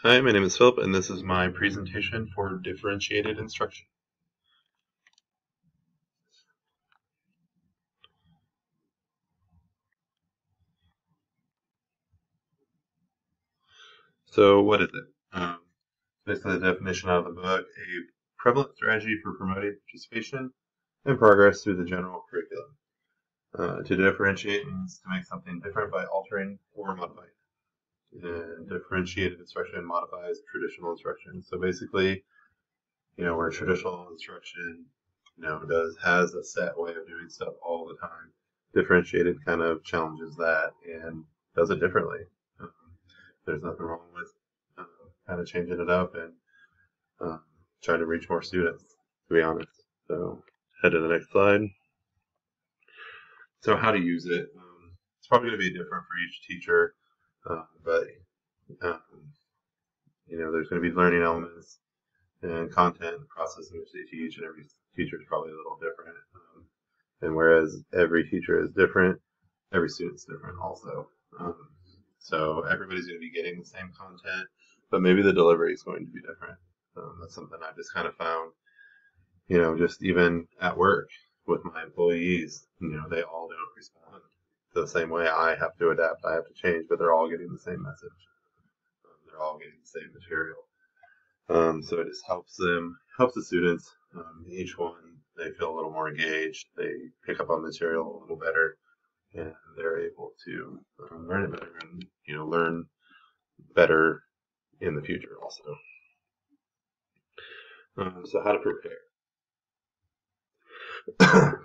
Hi, my name is Philip, and this is my presentation for differentiated instruction. So what is it? Basically the definition out of the book, a prevalent strategy for promoting participation and progress through the general curriculum. To differentiate means to make something different by altering or modifying it. And differentiated instruction modifies traditional instruction. So basically, where traditional instruction, has a set way of doing stuff all the time. Differentiated kind of challenges that and does it differently. Um, there's nothing wrong with kind of changing it up and trying to reach more students, to be honest. So head to the next slide. So how to use it. It's probably going to be different for each teacher, but there's going to be learning elements and content and process in which they teach, and every teacher is probably a little different. And whereas every teacher is different, every student's different also. So everybody's going to be getting the same content, but maybe the delivery is going to be different. That's something I've just kind of found, just even at work with my employees, they all don't respond the same way. I have to adapt, I have to change, but they're all getting the same message. They're all getting the same material. So it just helps the students. Each one, they feel a little more engaged. They pick up on material a little better, and they're able to learn it better and learn better in the future also. So how to prepare?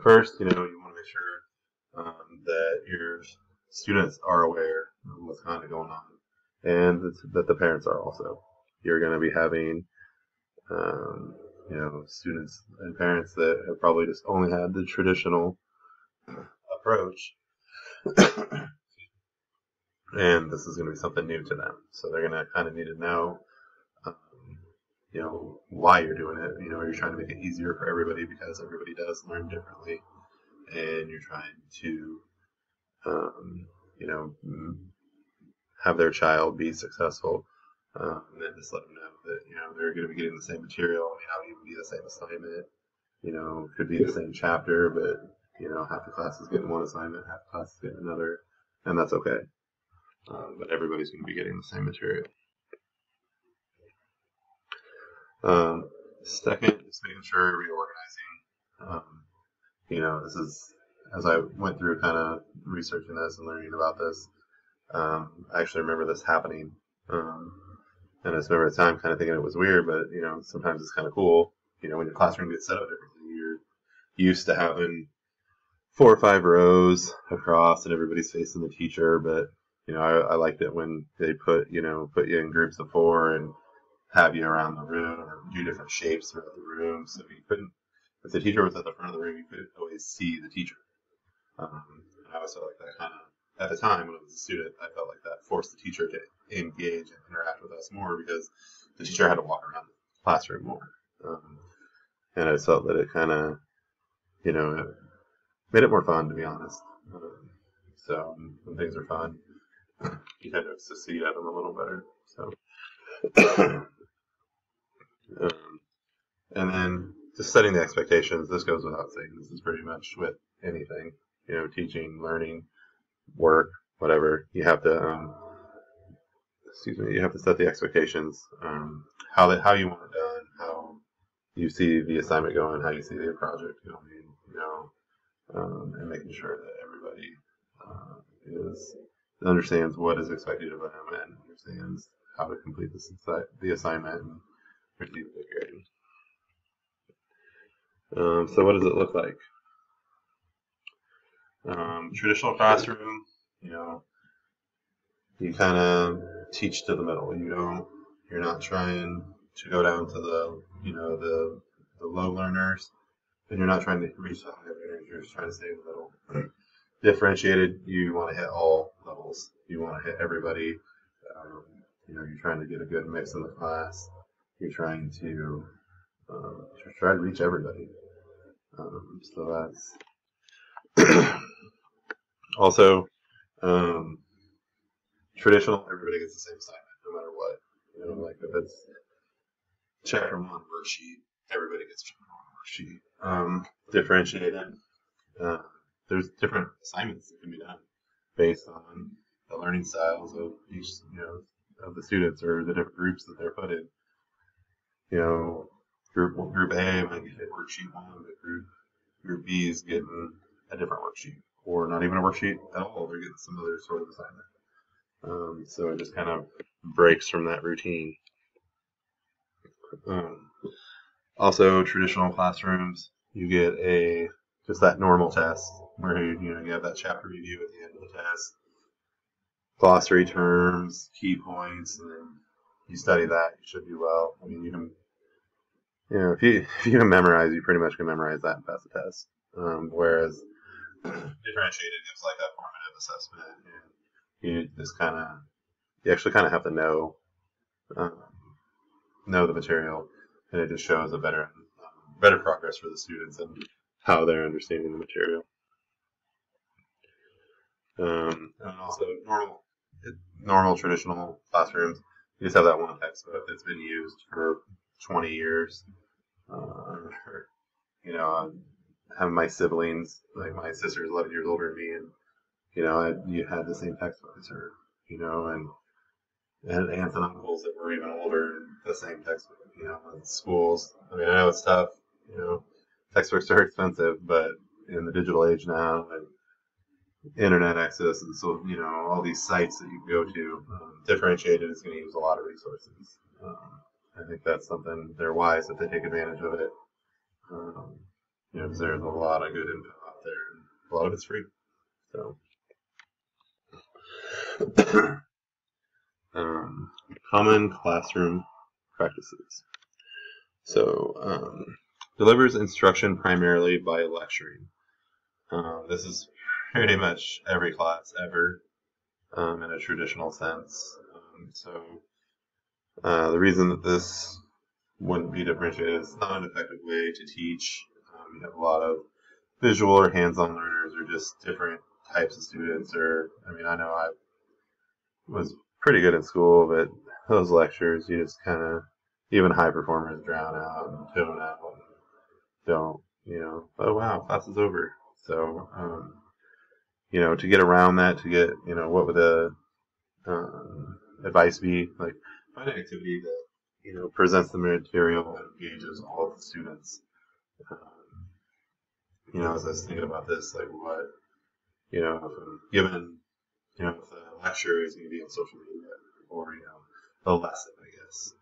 First, you want to make sure that your students are aware of what's kind of going on, and that the parents are also. You're going to be having students and parents that have probably just only had the traditional approach, and this is going to be something new to them. So they're going to kind of need to know, why you're doing it. You're trying to make it easier for everybody because everybody does learn differently, and you're trying to, have their child be successful. And then just let them know that, they're going to be getting the same material. It may not even be the same assignment. Could be the same chapter, but, half the class is getting one assignment, half the class is getting another, and that's okay. But everybody's going to be getting the same material. Second is making sure reorganizing. This is, as I went through kind of researching this and learning about this, I actually remember this happening. And I just remember at the time kind of thinking it was weird, but, sometimes it's kind of cool. When your classroom gets set up differently, you're used to having 4 or 5 rows across and everybody's facing the teacher. But, I liked it when they put you in groups of 4 and have you around the room or do different shapes throughout the room. So you couldn't, if the teacher was at the front of the room, you could always see the teacher. And I always felt like that kind of, at the time when I was a student, I felt like that forced the teacher to engage and interact with us more because the teacher had to walk around the classroom more. And I felt that it kind of, it made it more fun, to be honest. So when things are fun, you tend to succeed at them a little better. So, and then just setting the expectations. This goes without saying. This is pretty much with anything, teaching, learning, work, whatever. You have to, you have to set the expectations, how you want it done, how you see the assignment going, how you see the project going, and making sure that everybody understands what is expected of them and understands how to complete the assignment and receive the grade. So what does it look like? Traditional classroom, you kind of teach to the middle. You're not trying to go down to the low learners, and you're not trying to reach the high learners. You're just trying to stay in the middle. Differentiated, you want to hit all levels. You want to hit everybody. You're trying to get a good mix in the class. You're trying to try to reach everybody. So that's also traditional. Everybody gets the same assignment, no matter what. Like if it's chapter 1 worksheet, everybody gets chapter 1 worksheet. Differentiated. There's different assignments that can be done based on the learning styles of each, of the students or the different groups that they're put in. Group A might get worksheet 1, but group B is getting a different worksheet, or not even a worksheet at all. They're getting some other sort of assignment. So it just kind of breaks from that routine. Also, traditional classrooms, you get just that normal test where you have that chapter review at the end of the test, glossary terms, key points, and then you study that. You should do well. I mean, you can, if you can memorize, you pretty much can memorize that and pass the test. Whereas differentiated gives like that formative assessment, and you actually kind of have to know the material, and it just shows a better progress for the students and how they're understanding the material. And also normal traditional classrooms, you just have that one textbook that's been used for 20 years. I have my siblings, like my sister's 11 years older than me, and you had the same textbook as her, and aunts and uncles that were even older, and the same textbook, in schools. I mean, I know it's tough, textbooks are expensive, but in the digital age now, and internet access, and so, all these sites that you can go to, Differentiated is going to use a lot of resources. I think that's something they're wise if they take advantage of it. Because there's a lot of good info out there, and a lot of it's free. So, common classroom practices. So, delivers instruction primarily by lecturing. This is pretty much every class ever, in a traditional sense. The reason that this wouldn't be differentiated is it's not an effective way to teach. You have a lot of visual or hands-on learners, or just different types of students. I know I was pretty good in school, but those lectures, you just kind of, even high performers drown out and tune out and don't, oh wow, class is over. So, to get around that, to get, what would the advice be? Like, find an activity that, presents the material and engages all of the students. As I was thinking about this, like what, if I'm given, if the lecture is going to be on social media, or, the lesson, I guess,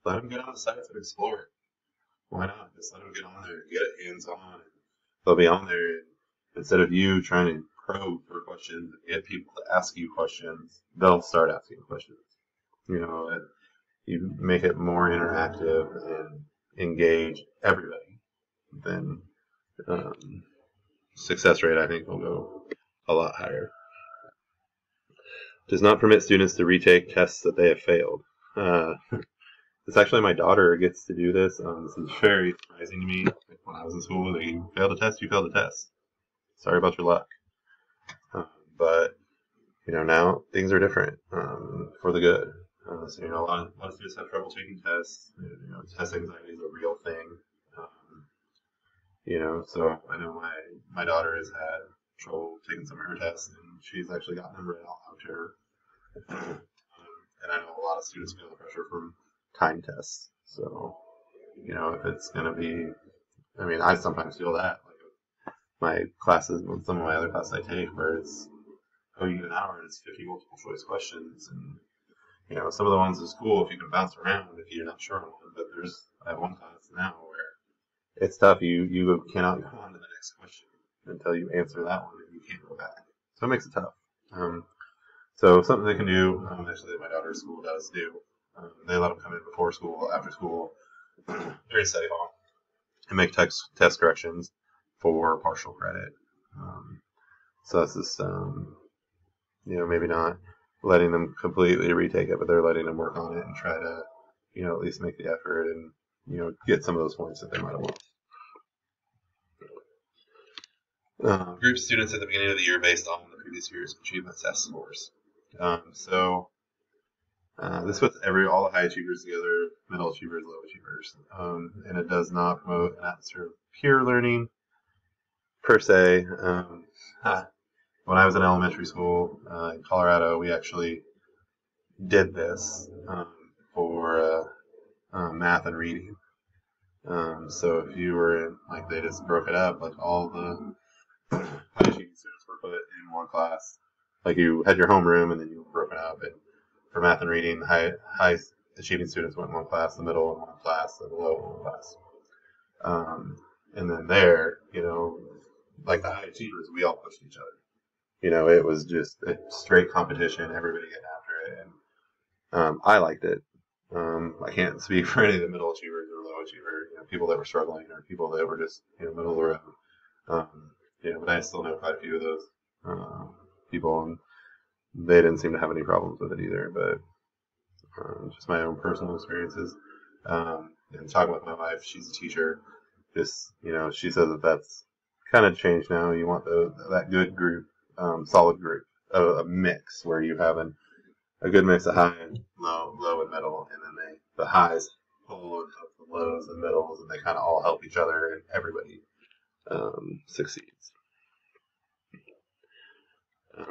let them get on the sites and explore it. Why not? Just let them get on there and get it hands-on. They'll be on there, and instead of you trying to probe for questions and get people to ask you questions, they'll start asking questions. You make it more interactive and engage everybody, then success rate, I think, will go a lot higher. Does not permit students to retake tests that they have failed. It's actually my daughter gets to do this. This is very surprising to me. When I was in school, you failed a test, you failed a test. Sorry about your luck. But now things are different for the good. So a lot of students have trouble taking tests. Test anxiety is a real thing. So I know my daughter has had trouble taking some of her tests, and she's actually gotten them read out loud to her. And I know a lot of students feel the pressure from time tests. So, if it's going to be, I sometimes feel that. Like my classes, with some of my other classes I take, where it's, you get an hour and it's 50 multiple choice questions. And, some of the ones in school, if you can bounce around, if you're not sure on one, but I have one class now where it's tough. You cannot go on to the next question until you answer that one, and you can't go back. So it makes it tough. So something they can do, actually my daughter's school does do, they let them come in before school, after school, during study hall, and make test corrections for partial credit. So that's just, maybe not letting them completely retake it, but they're letting them work on it and try to, at least make the effort and, get some of those points that they might have lost. Group students at the beginning of the year based on the previous year's achievement test scores. So This puts all the high achievers together, middle achievers, low achievers, and it does not promote an atmosphere of peer learning per se. When I was in elementary school in Colorado, we actually did this for math and reading. So if you were in, like, they just broke it up, like all the high achieving students were put in one class. Like you had your homeroom and then you were broken up. And for math and reading, high achieving students went in one class, the middle in one class, and the low in one class. And then there, like the high achievers, we all pushed each other. It was just a straight competition, everybody getting after it. And I liked it. I can't speak for any of the middle achievers or low achievers, people that were struggling or people that were just, middle of the road. But I still know quite a few of those people, and they didn't seem to have any problems with it either. But just my own personal experiences. And talking with my wife, she's a teacher. Just, she says that's kind of changed now. You want that good group, solid group, a mix where you have a good mix of high and low and middle, and then the highs pull and help the lows and middles, and they kind of all help each other, and everybody succeeds. A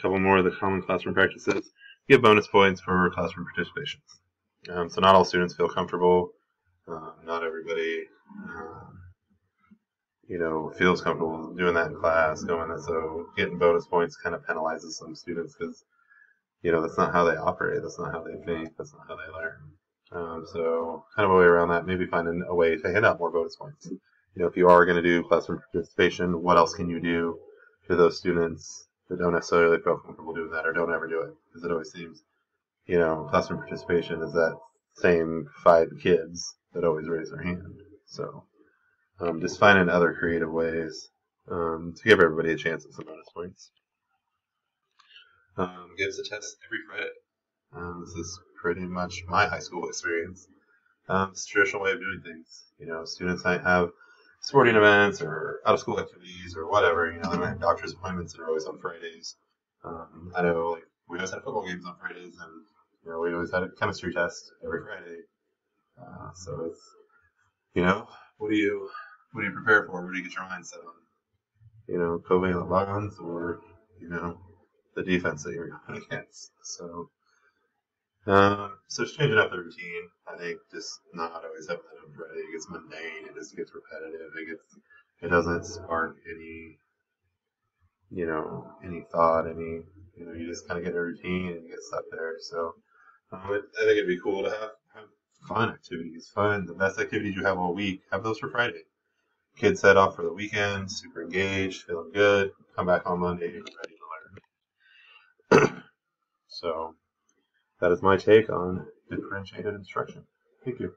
couple more of the common classroom practices. Give bonus points for classroom participation. So not all students feel comfortable. Not everybody, feels comfortable doing that in class, so getting bonus points kind of penalizes some students because, that's not how they operate. That's not how they think. That's not how they learn. So kind of a way around that, maybe finding a way to hand out more bonus points. If you are going to do classroom participation, what else can you do to those students that don't necessarily feel comfortable doing that or don't ever do it? Because it always seems, classroom participation is that same 5 kids that always raise their hand. So just finding other creative ways to give everybody a chance at some bonus points. Gives a test every Friday. This is pretty much my high school experience. It's a traditional way of doing things. Students might have sporting events or out of school activities or whatever. They might have doctor's appointments that are always on Fridays. I know, like, we always had football games on Fridays, and we always had a chemistry test every Friday. So it's, what do you prepare for? What do you get your mindset on? Covalent bonds or, the defense that you're going against. So it's changing up the routine. I think just not always having that on Friday. It gets mundane. It just gets repetitive. It doesn't spark any, any thought, you just kind of get a routine and you get stuck there. So I think it'd be cool to have fun activities. The best activities you have all week, have those for Friday. Kids set off for the weekend, super engaged, feeling good, come back on Monday, ready to learn. So that is my take on differentiated instruction. Thank you.